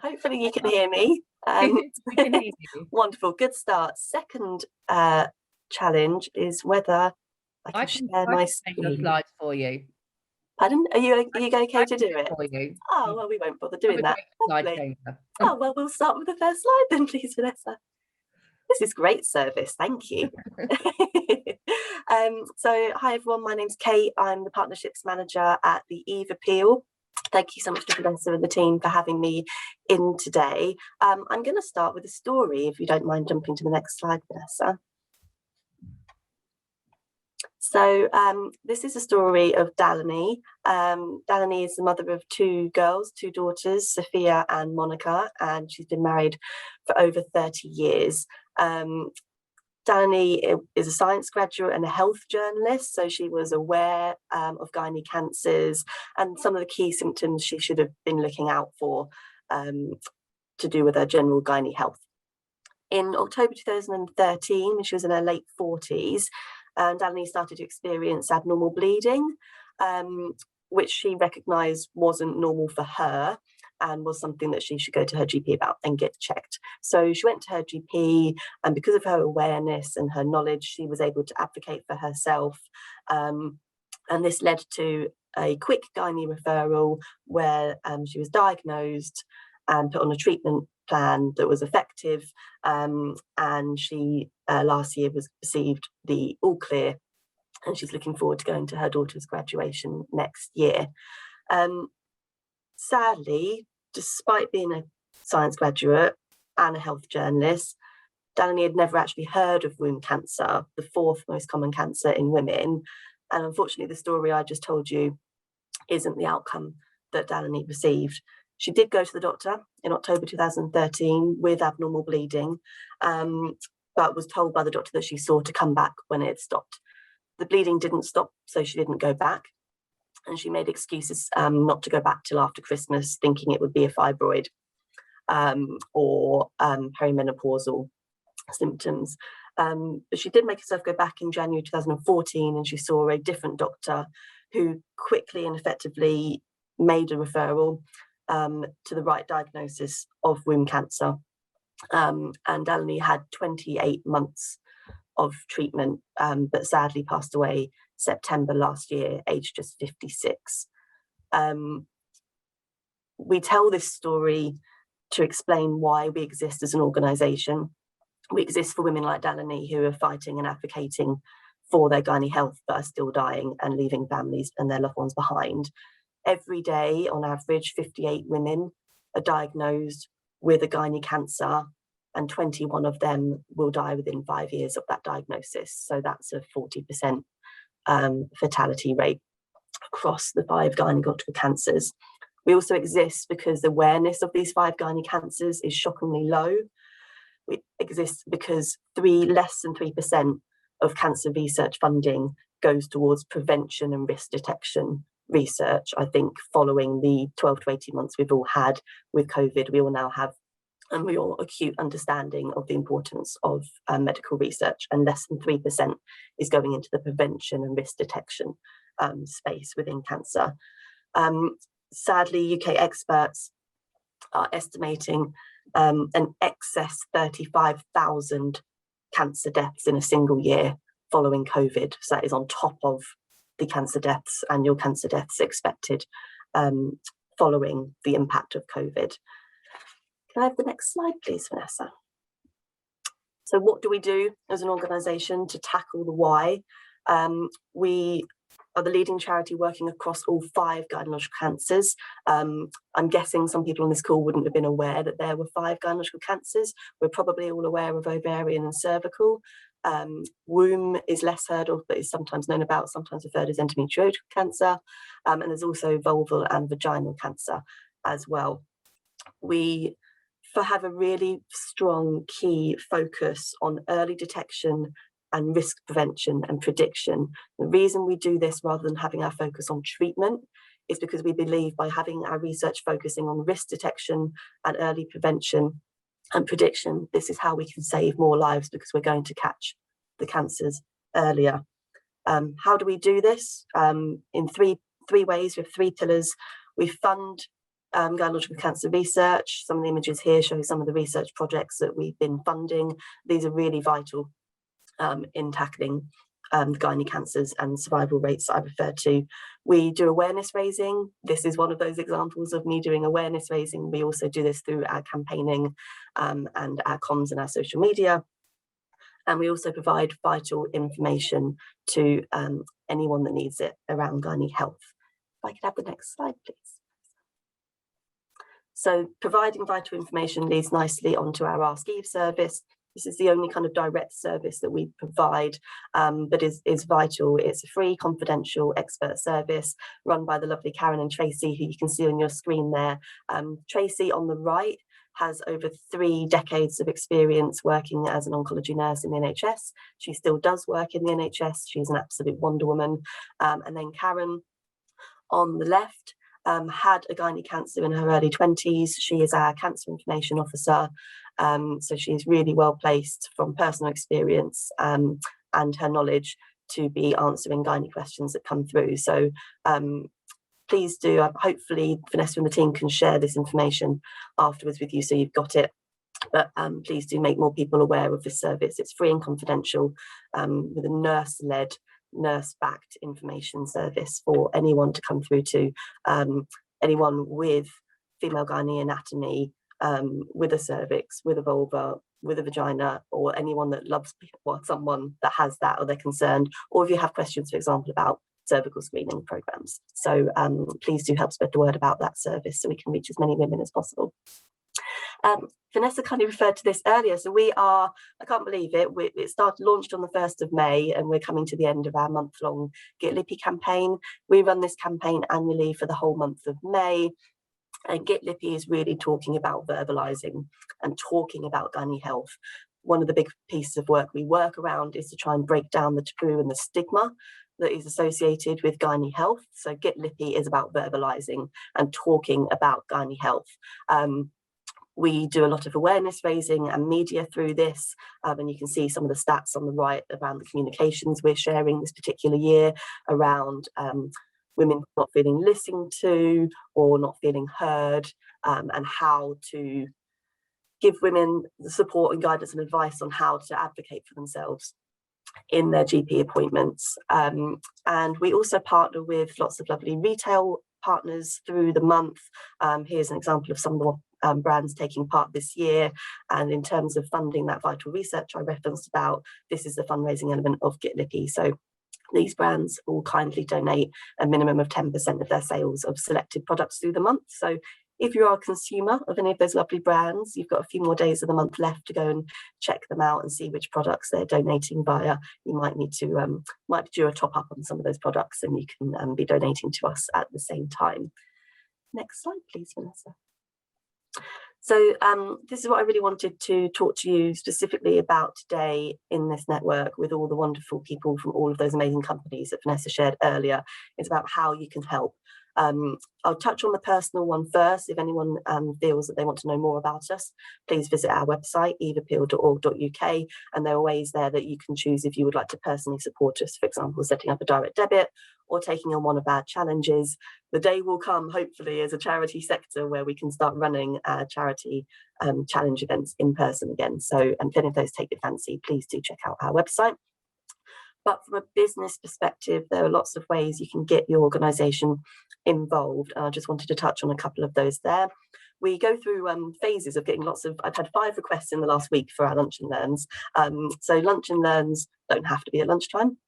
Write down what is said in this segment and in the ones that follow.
Hopefully you can hear me. We can hear you. Wonderful, good start. Second challenge is whether I can share my change your screen. slides for you. Pardon? Are you okay to do it? For you. Oh, well, we won't bother doing that. Slide changer. Oh, well, we'll start with the first slide then, please, Vanessa. This is great service, thank you. So, hi everyone, my name's Kate. I'm the Partnerships Manager at the Eve Appeal. Thank you so much to Vanessa and the team for having me in today. I'm going to start with a story, if you don't mind jumping to the next slide, Vanessa. So this is a story of Dalini. Dalini is the mother of two girls, two daughters, Sophia and Monica, and she's been married for over 30 years. Dalini is a science graduate and a health journalist, so she was aware of gynae cancers and some of the key symptoms she should have been looking out for to do with her general gynae health. In October 2013, she was in her late 40s, and Dalini started to experience abnormal bleeding, which she recognised wasn't normal for her and was something that she should go to her GP about and get checked. So she went to her GP, and because of her awareness and her knowledge, she was able to advocate for herself. And this led to a quick gynae referral where she was diagnosed and put on a treatment plan that was effective, and she last year received the all clear, and she's looking forward to going to her daughter's graduation next year. Sadly, despite being a science graduate and a health journalist, Dalini had never actually heard of womb cancer, the fourth most common cancer in women. And unfortunately, the story I just told you isn't the outcome that Dalini received. She did go to the doctor in October 2013 with abnormal bleeding, but was told by the doctor that she saw to come back when it had stopped. The bleeding didn't stop, so she didn't go back. And she made excuses not to go back till after Christmas, thinking it would be a fibroid or perimenopausal symptoms. But she did make herself go back in January 2014, and she saw a different doctor who quickly and effectively made a referral to the right diagnosis of womb cancer. And Dalini had 28 months of treatment, but sadly passed away September last year, aged just 56. We tell this story to explain why we exist as an organisation. We exist for women like Dalini who are fighting and advocating for their gynae health but are still dying and leaving families and their loved ones behind. Every day, on average, 58 women are diagnosed with a gynae cancer, and 21 of them will die within 5 years of that diagnosis. So that's a 40% fatality rate across the 5 gynecological cancers. We also exist because the awareness of these 5 gynae cancers is shockingly low. We exist because less than 3% of cancer research funding goes towards prevention and risk detection research. I think following the 12 to 18 months we've all had with COVID, we all now have a real acute understanding of the importance of medical research, and less than 3% is going into the prevention and risk detection space within cancer. Sadly, UK experts are estimating an excess 35,000 cancer deaths in a single year following COVID. So that is on top of the cancer deaths, annual cancer deaths expected following the impact of COVID. Can I have the next slide, please, Vanessa? So what do we do as an organisation to tackle the why? We are the leading charity working across all 5 gynecological cancers. I'm guessing some people on this call wouldn't have been aware that there were 5 gynecological cancers. We're probably all aware of ovarian and cervical. Womb is less heard of, but is sometimes known about, sometimes referred as endometriotic cancer. And there's also vulval and vaginal cancer as well. We have a really strong key focus on early detection and risk prevention and prediction. The reason we do this rather than having our focus on treatment is because we believe by having our research focusing on risk detection and early prevention and prediction, this is how we can save more lives, because we're going to catch the cancers earlier. How do we do this? In three ways. We have 3 pillars. We fund gynecological cancer research. Some of the images here show some of the research projects that we've been funding. These are really vital in tackling gynae cancers and survival rates that I referred to. We do awareness raising. This is one of those examples of me doing awareness raising. We also do this through our campaigning and our comms and our social media. And we also provide vital information to anyone that needs it around gynae health. If I could have the next slide, please. So providing vital information leads nicely onto our Ask Eve service. This is the only kind of direct service that we provide, but is vital. It's a free, confidential, expert service run by the lovely Karen and Tracy, who you can see on your screen there. Tracy on the right has over 3 decades of experience working as an oncology nurse in the NHS. She still does work in the NHS. She's an absolute wonder woman. And then Karen on the left had a gynae cancer in her early 20s. She is our cancer information officer. So she's really well placed from personal experience and her knowledge to be answering gynae questions that come through. So please do, hopefully Vanessa and the team can share this information afterwards with you so you've got it. But please do make more people aware of this service. It's free and confidential with a nurse-led, nurse-backed information service for anyone to come through to, anyone with female gynae anatomy, with a cervix, with a vulva, with a vagina, or anyone that loves someone that has that or they're concerned, or if you have questions, for example, about cervical screening programs. So please do help spread the word about that service so we can reach as many women as possible. Vanessa kind of referred to this earlier. So we are, I can't believe it, it launched on the 1st of May and we're coming to the end of our month-long Get Lippy campaign. We run this campaign annually for the whole month of May. And Get Lippy is really talking about verbalising and talking about gynae health. One of the big pieces of work we work around is to try and break down the taboo and the stigma that is associated with gynae health. So Get Lippy is about verbalising and talking about gynae health. We do a lot of awareness raising and media through this, and you can see some of the stats on the right around the communications we're sharing this particular year around women not feeling listened to or not feeling heard, and how to give women the support and guidance and advice on how to advocate for themselves in their GP appointments. And we also partner with lots of lovely retail partners through the month. Here's an example of some of the brands taking part this year, and in terms of funding that vital research I referenced about, this is the fundraising element of Get Lippy. So these brands will kindly donate a minimum of 10% of their sales of selected products through the month. So if you are a consumer of any of those lovely brands, you've got a few more days of the month left to go and check them out and see which products they're donating via. You might need to do a top up on some of those products, and you can be donating to us at the same time. Next slide, please, Vanessa. So this is what I really wanted to talk to you specifically about today in this network with all the wonderful people from all of those amazing companies that Vanessa shared earlier. It's about how you can help. I'll touch on the personal one first. If anyone feels that they want to know more about us, please visit our website, eveappeal.org.uk, and there are ways there that you can choose if you would like to personally support us, for example, setting up a direct debit or taking on one of our challenges. The day will come, hopefully, as a charity sector where we can start running our charity challenge events in person again. So, and if any of those take your fancy, please do check out our website. But from a business perspective, there are lots of ways you can get your organisation involved. I just wanted to touch on a couple of those there. We go through phases of getting lots of, I've had 5 requests in the last week for our lunch and learns. So lunch and learns don't have to be at lunchtime.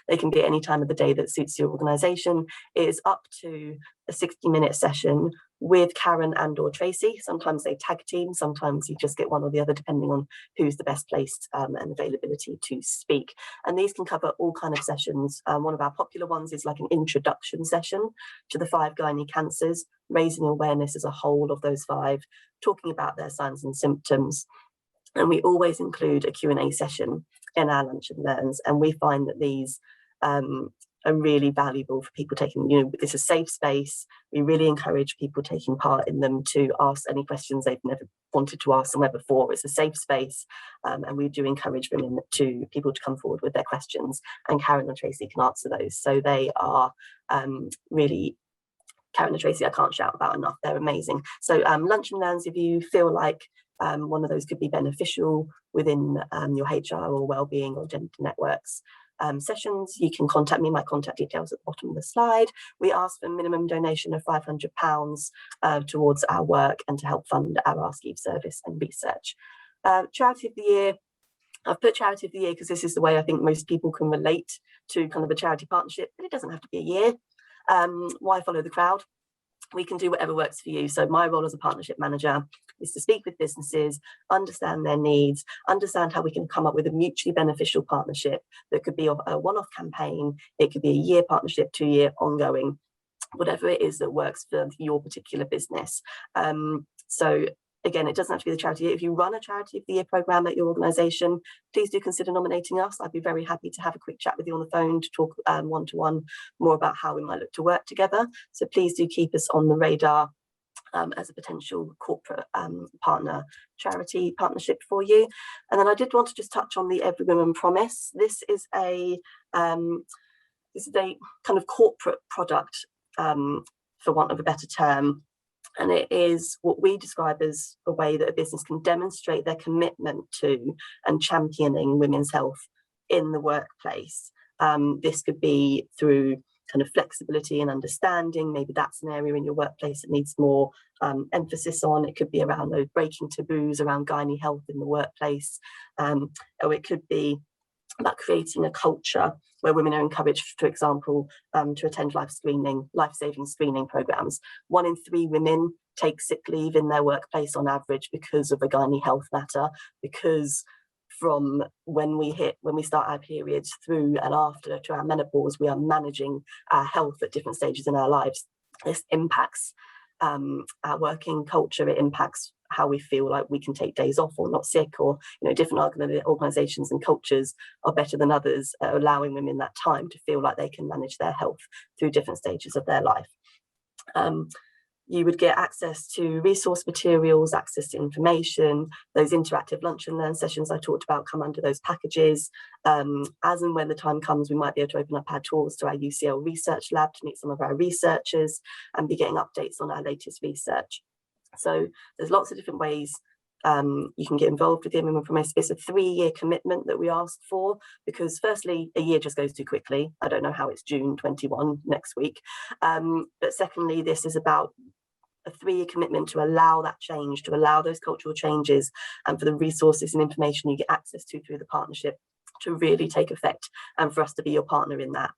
They can be at any time of the day that suits your organisation. It is up to a 60-minute session with Karen and or Tracy. Sometimes they tag team, sometimes you just get one or the other depending on who's the best placed and availability to speak. And these can cover all kind of sessions. One of our popular ones is like an introduction session to the 5 gynae cancers, raising awareness as a whole of those 5, talking about their signs and symptoms. And we always include a Q&A session in our lunch and learns, and we find that these are really valuable for people taking, it's a safe space. We really encourage people taking part in them to ask any questions they've never wanted to ask somewhere before. It's a safe space, and we do encourage people to come forward with their questions, and Karen and Tracy can answer those. So they are really Karen and Tracy I can't shout about enough. They're amazing. So lunch and learns, if you feel like one of those could be beneficial within your HR or wellbeing or gender networks sessions, you can contact me. My contact details at the bottom of the slide. We ask for a minimum donation of £500 towards our work and to help fund our Ask Eve service and research. Charity of the Year. I've put Charity of the Year because this is the way I think most people can relate to kind of a charity partnership, but it doesn't have to be a year. Why follow the crowd? We can do whatever works for you. So my role as a partnership manager is to speak with businesses, understand their needs, understand how we can come up with a mutually beneficial partnership that could be a one-off campaign. It could be a year partnership, 2-year, ongoing, whatever it is that works for your particular business. So again, it doesn't have to be the charity. If you run a Charity of the Year programme at your organisation, please do consider nominating us. I'd be very happy to have a quick chat with you on the phone to talk one-to-one more about how we might look to work together. So please do keep us on the radar as a potential corporate partner charity partnership for you. And then I did want to just touch on the Every Woman Promise. This is a kind of corporate product, for want of a better term. And it is what we describe as a way that a business can demonstrate their commitment to and championing women's health in the workplace. This could be through kind of flexibility and understanding. Maybe that's an area in your workplace that needs more emphasis on. It could be around those breaking taboos around gynae health in the workplace. Or it could be about creating a culture where women are encouraged, for example, to attend life-saving screening programs. 1 in 3 women take sick leave in their workplace on average because of a gynae health matter, because from when we start our periods through and after to our menopause, we are managing our health at different stages in our lives. This impacts our working culture. It impacts how we feel like we can take days off or not sick, or different organisations and cultures are better than others at allowing women that time to feel like they can manage their health through different stages of their life. You would get access to resource materials, access to information. Those interactive lunch and learn sessions I talked about come under those packages. As and when the time comes, we might be able to open up our tours to our UCL research lab to meet some of our researchers and be getting updates on our latest research. So there's lots of different ways you can get involved with the Women Promise. It's a 3-year commitment that we asked for, because firstly, a year just goes too quickly. I don't know how it's June 21 next week. But secondly, this is about a 3-year commitment to allow that change, to allow those cultural changes, and for the resources and information you get access to through the partnership to really take effect, and for us to be your partner in that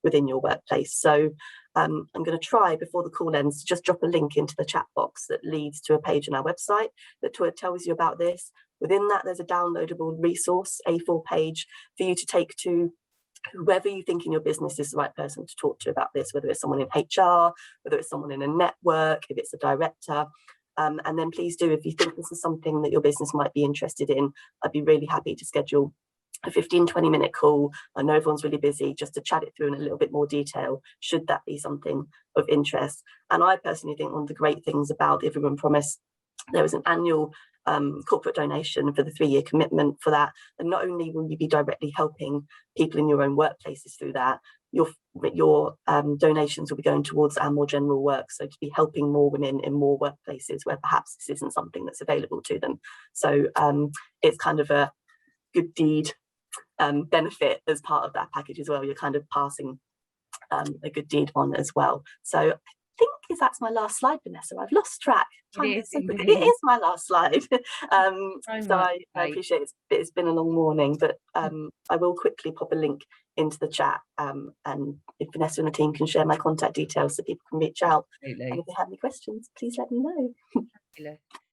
within your workplace. So I'm going to try, before the call ends, to just drop a link into the chat box that leads to a page on our website that tells you about this. Within that, there's a downloadable resource, A4 page, for you to take to whoever you think in your business is the right person to talk to about this, whether it's someone in HR, whether it's someone in a network, if it's a director. And then please do, if you think this is something that your business might be interested in, I'd be really happy to schedule a 15-20 minute call. I know everyone's really busy, just to chat it through in a little bit more detail, should that be something of interest. And I personally think one of the great things about the Every Woman Promise, there is an annual corporate donation for the 3-year commitment for that. And not only will you be directly helping people in your own workplaces through that, your donations will be going towards our more general work, so to be helping more women in more workplaces where perhaps this isn't something that's available to them. So it's kind of a good deed benefit as part of that package as well. You're kind of passing a good deed on as well. So I think that's my last slide, Vanessa. I've lost track. It is my last slide. So I appreciate it's been a long morning, but I will quickly pop a link into the chat, and if Vanessa and the team can share my contact details so people can reach out. Absolutely. And if they have any questions, please let me know.